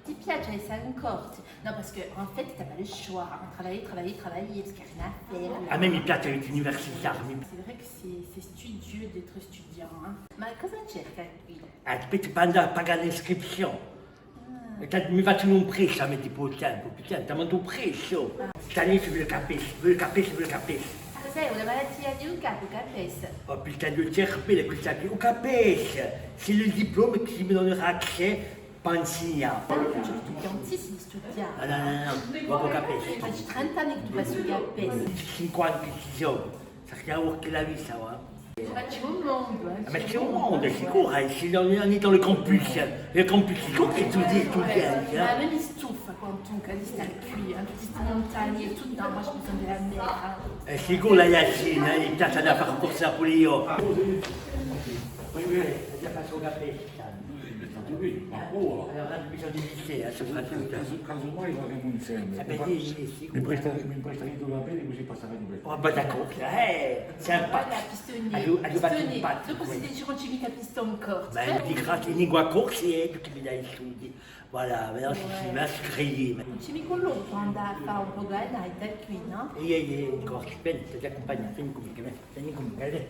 Ti piace ai ancora? Non, parce qu'en fait, t'as pas le choix. Travailler, travailler, travailler, parce qu'il n'y a rien à faire. Là. A me mi piace l'università. C'est vrai que c'est studieux d'être étudiant. Hein. Ma cosa cerca qui? Aspetta, quando pagare l'iscrizione. Mi faccio un prezzo a me tipo tempo, ti mando un prezzo. Stanifico il capisci. Cos'è una malattia di un capo, capesse? Oh putain de cervello, questa qui, un capisci. C'est le diplôme qui me donnera accès per insegnare. Tu tutti tantissimi studiare. No, proprio capisci. Hai 30 anni che tu vai su capesse. 56 anni, sappiamo che la vita, va. Ma c'è un mondo, Ah, mais c'est au monde, c'est court, on est dans le campus, c'est court che tu dis tout bien. Ma me mi stufa quando tu cadi sta qui, tutte queste montagne e tutto, no, moi je bisogno della mer. C'est court la Yacine, il piace da fare corsa pure io. Già faccio capire. Allora hanno bisogno di te, soprattutto. Casomai faremo insieme. Sì, Mi prestare tu la pelle così passerai di questo. Oh, bah d'accord, sympa. Guarda, pistoni, dopo si dice non ci mica piston corto. Ma mi dica che lingua corsa e tutti mi dai i studi. Voilà, maintenant si va se créer. Non ci mica loro quando fa un po' da qui, no? E io, corsa, vieni, ti accompagno, vieni con me,